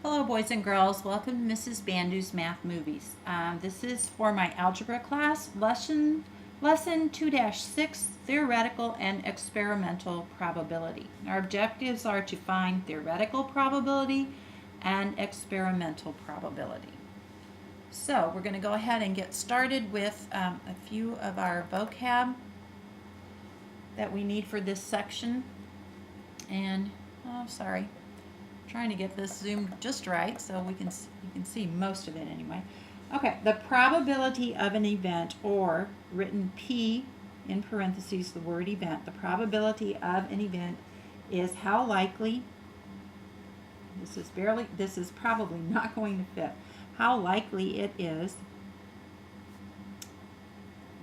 Hello boys and girls, welcome to Mrs. Bandu's Math Movies. This is for my algebra class, lesson 2-6, theoretical and experimental probability. Our objectives are to find theoretical probability and experimental probability. So we're going to go ahead and get started with a few of our vocab that we need for this section. And, trying to get this zoomed just right so you can see most of it anyway. Okay, the probability of an event, or written P in parentheses, the word event. The probability of an event is how likely, this is probably not going to fit, how likely it is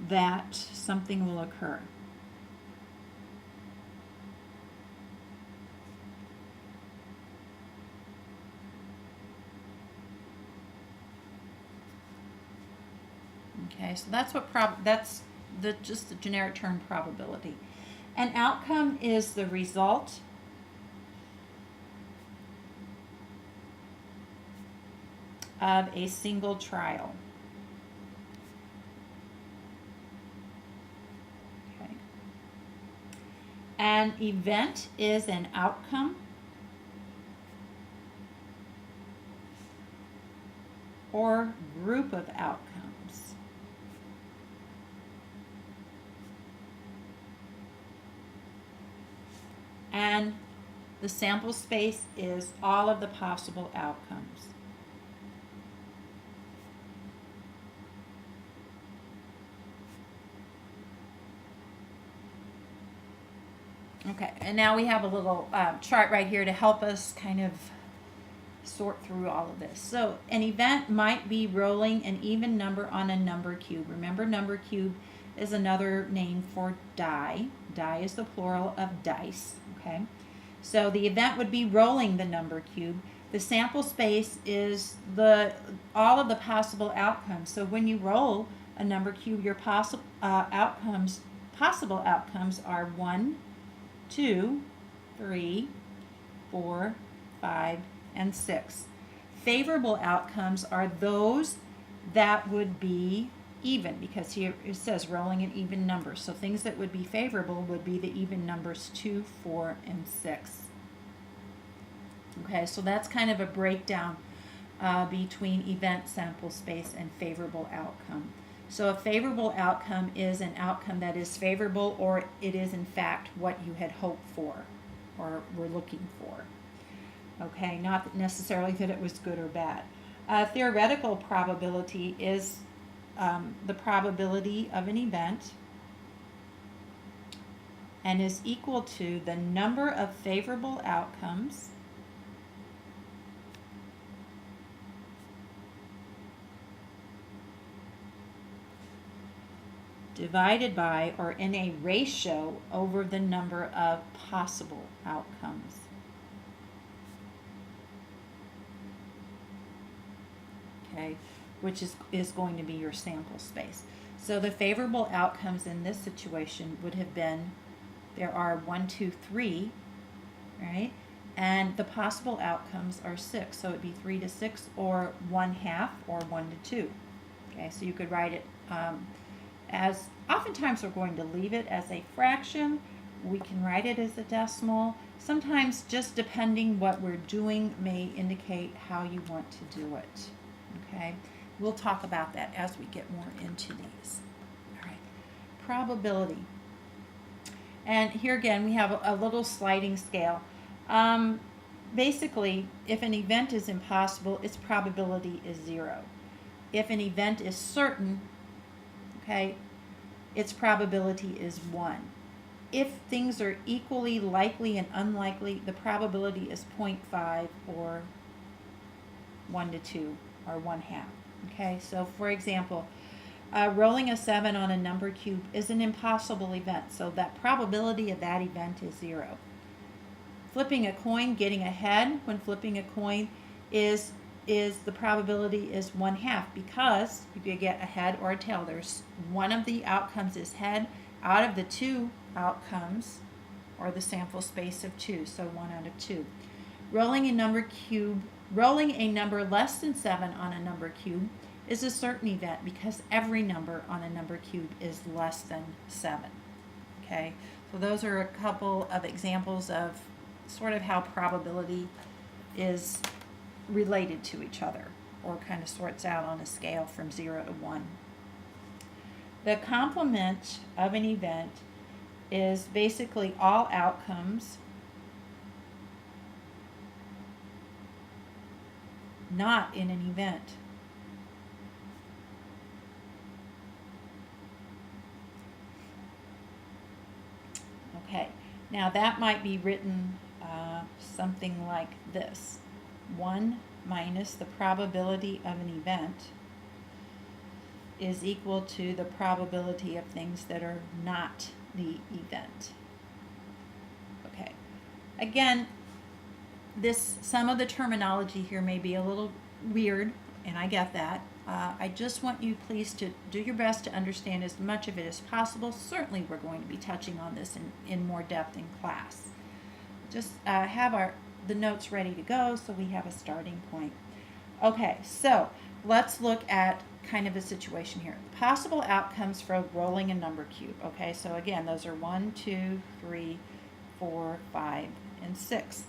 that something will occur. Okay, so that's just the generic term probability. An outcome is the result of a single trial. Okay. An event is an outcome or group of outcomes. And the sample space is all of the possible outcomes. Okay, and now we have a little chart right here to help us kind of sort through all of this. So an event might be rolling an even number on a number cube. Remember, number cube is another name for die. Die is the plural of dice. Okay, so the event would be rolling the number cube. The sample space is all of the possible outcomes. So when you roll a number cube, your possible outcomes are 1, 2, 3, 4, 5, and 6. Favorable outcomes are those that would be even, because here it says rolling an even number. So things that would be favorable would be the even numbers 2, 4, and 6. Okay, so that's kind of a breakdown between event, sample space, and favorable outcome. So a favorable outcome is an outcome that is favorable, or it is in fact what you had hoped for or were looking for. Okay, not necessarily that it was good or bad. Theoretical probability is the probability of an event and is equal to the number of favorable outcomes divided by, or in a ratio over, the number of possible outcomes. Okay, which is going to be your sample space. So the favorable outcomes in this situation would have been, there are 1, 2, 3, right? And the possible outcomes are 6. So it'd be 3 to 6, or 1/2, or 1 to 2. Okay, so you could write it as, oftentimes we're going to leave it as a fraction. We can write it as a decimal. Sometimes, just depending what we're doing, may indicate how you want to do it. Okay, we'll talk about that as we get more into these. All right, probability. And here again, we have a little sliding scale. Basically, if an event is impossible, its probability is 0. If an event is certain, okay, its probability is 1. If things are equally likely and unlikely, the probability is 0.5, or 1 to 2, or 1/2. Okay, so for example, rolling a 7 on a number cube is an impossible event, so that probability of that event is 0. Flipping a coin, getting ahead when flipping a coin is the probability is 1/2, because if you get a head or a tail, there's one of the outcomes is head out of the 2 outcomes, or the sample space of 2, so 1 out of 2. Rolling a number less than 7 on a number cube is a certain event because every number on a number cube is less than 7. Okay, so those are a couple of examples of sort of how probability is related to each other, or kind of sorts out on a scale from 0 to 1. The complement of an event is basically all outcomes not in an event. Okay, now that might be written something like this. 1 minus the probability of an event is equal to the probability of things that are not the event. Okay, again, some of the terminology here may be a little weird, and I get that. I just want you please to do your best to understand as much of it as possible. Certainly we're going to be touching on this in more depth in class. Just have the notes ready to go so we have a starting point. Okay, so let's look at kind of a situation here. Possible outcomes for rolling a number cube. Okay, so again, those are 1, 2, 3, 4, 5, and 6.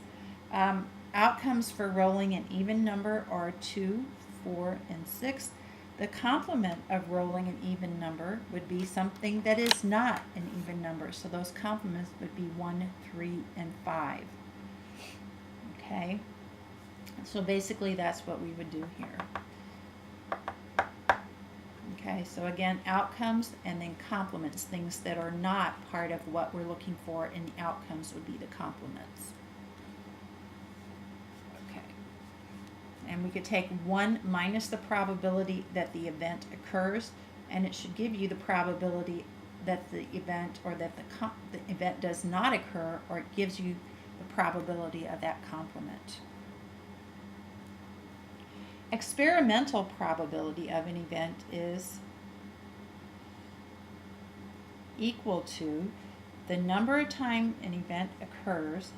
Outcomes for rolling an even number are 2, 4, and 6. The complement of rolling an even number would be something that is not an even number. So those complements would be 1, 3, and 5. Okay, so basically that's what we would do here. Okay, so again, outcomes and then complements, things that are not part of what we're looking for in the outcomes would be the complements. Okay, and we could take 1 minus the probability that the event occurs, and it should give you the probability that the event, or that the event does not occur, or it gives you the probability of that complement. Experimental probability of an event is equal to the number of times an event occurs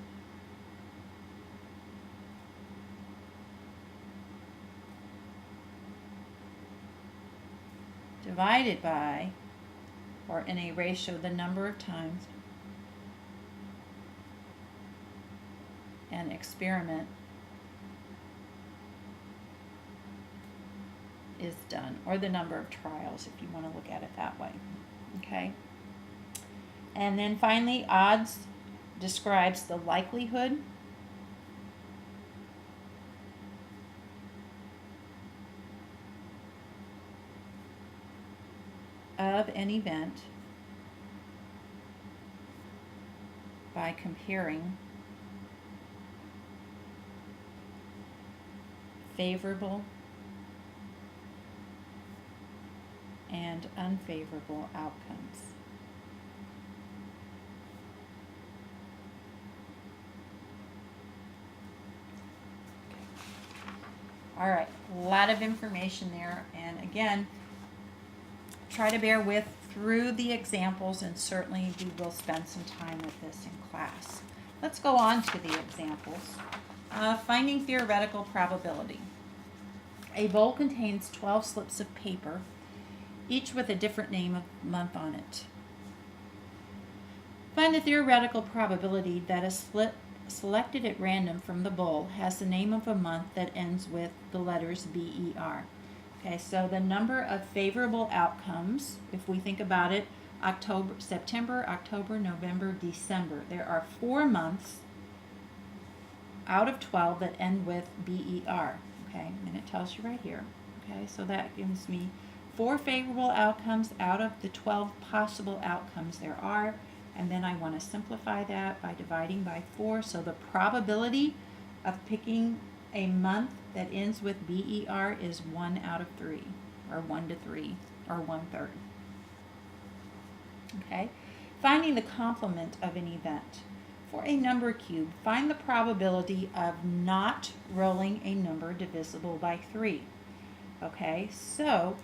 divided by, or in a ratio, the number of times an experiment is done, or the number of trials, if you want to look at it that way. Okay, and then finally, odds describes the likelihood of an event by comparing favorable and unfavorable outcomes. All right, a lot of information there, and again, try to bear with through the examples, and certainly we will spend some time with this in class. Let's go on to the examples. Finding theoretical probability. A bowl contains 12 slips of paper, each with a different name of month on it. Find the theoretical probability that a slip selected at random from the bowl has the name of a month that ends with the letters BER. Okay, so the number of favorable outcomes, if we think about it, September, October, November, December. There are 4 months out of 12 that end with BER. Okay, and it tells you right here. Okay, so that gives me 4 favorable outcomes out of the 12 possible outcomes there are, and then I want to simplify that by dividing by 4. So the probability of picking a month that ends with BER is 1 out of 3, or 1 to 3, or 1/3. Okay, finding the complement of an event. For a number cube, find the probability of not rolling a number divisible by 3. Okay, so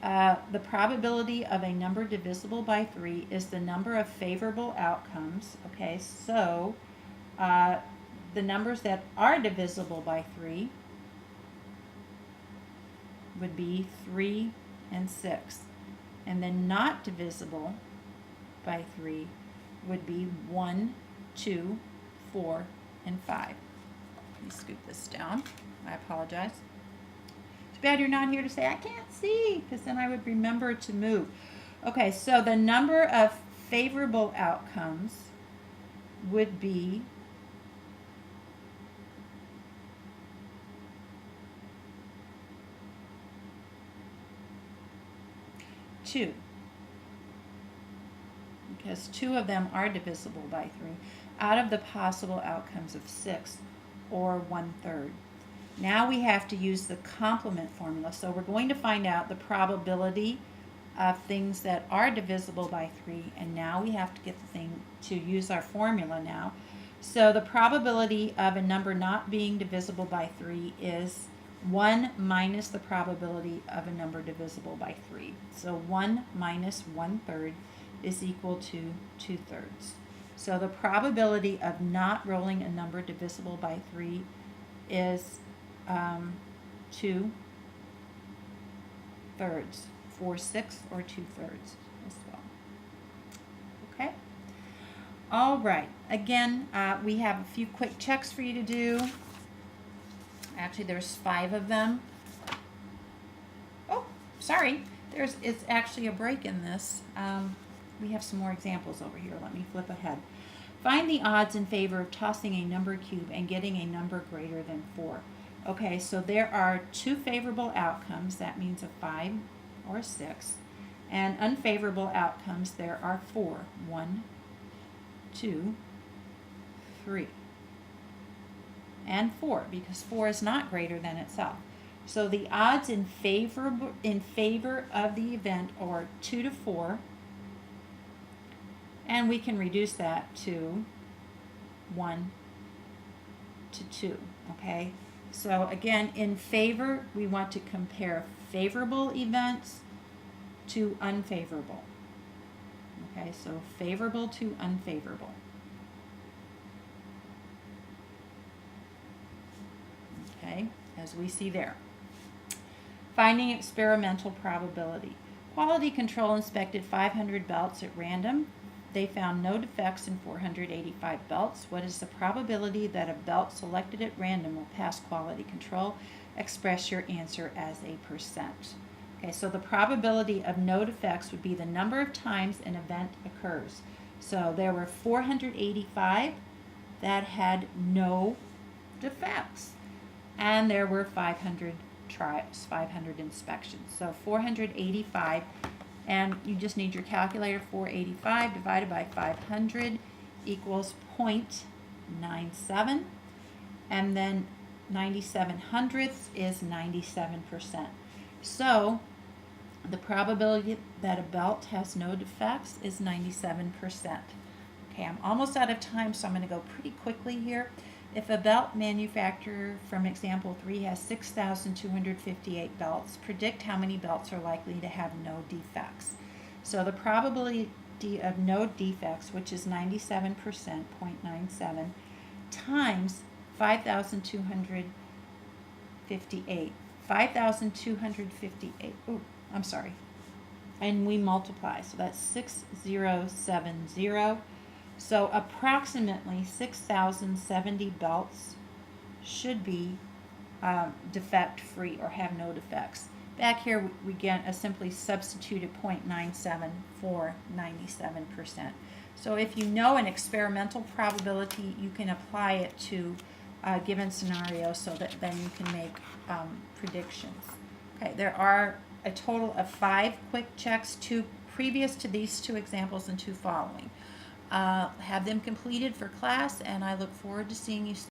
the probability of a number divisible by 3 is the number of favorable outcomes. Okay, so the numbers that are divisible by 3 would be 3 and 6. And then not divisible by 3 would be 1, 2, 4, and 5. Let me scoop this down. I apologize. Too bad you're not here to say, I can't see, because then I would remember to move. Okay, so the number of favorable outcomes would be 2, because 2 of them are divisible by 3 out of the possible outcomes of 6, or 1/3. Now we have to use the complement formula. So we're going to find out the probability of things that are divisible by 3, and now we have to get the thing to use our formula now. So the probability of a number not being divisible by 3 is 1 minus the probability of a number divisible by 3. So 1 minus 1/3 is equal to 2/3. So the probability of not rolling a number divisible by 3 is 2/3, 4/6, or 2/3 as well. Okay? All right. Again, we have a few quick checks for you to do. Actually, there's 5 of them. Oh, sorry. It's actually a break in this. We have some more examples over here. Let me flip ahead. Find the odds in favor of tossing a number cube and getting a number greater than 4. Okay, so there are 2 favorable outcomes. That means a 5 or a 6. And unfavorable outcomes, there are 4. 1, 2, 3. And 4, because 4 is not greater than itself. So the odds in favor of the event are 2 to 4. And we can reduce that to 1 to 2, okay? So again, in favor, we want to compare favorable events to unfavorable. Okay, so favorable to unfavorable. Okay, as we see there. Finding experimental probability. Quality control inspected 500 belts at random. They found no defects in 485 belts. What is the probability that a belt selected at random will pass quality control? Express your answer as a percent. Okay, so the probability of no defects would be the number of times an event occurs. So there were 485 that had no defects. And there were 500 trials, 500 inspections. So 485. And you just need your calculator. 485 divided by 500 equals 0.97. And then 97 hundredths is 97%. So the probability that a belt has no defects is 97%. Okay, I'm almost out of time, so I'm going to go pretty quickly here. If a belt manufacturer from example 3 has 6,258 belts, predict how many belts are likely to have no defects. So the probability of no defects, which is 97%, 0.97, times 5,258. 5,258, oh, I'm sorry. And we multiply, so that's 6070. So approximately 6,070 belts should be defect-free or have no defects. Back here we get a simply substituted 0.97 for 97%. So if you know an experimental probability, you can apply it to a given scenario so that then you can make predictions. Okay, there are a total of 5 quick checks, 2 previous to these 2 examples and 2 following. Have them completed for class, and I look forward to seeing you soon.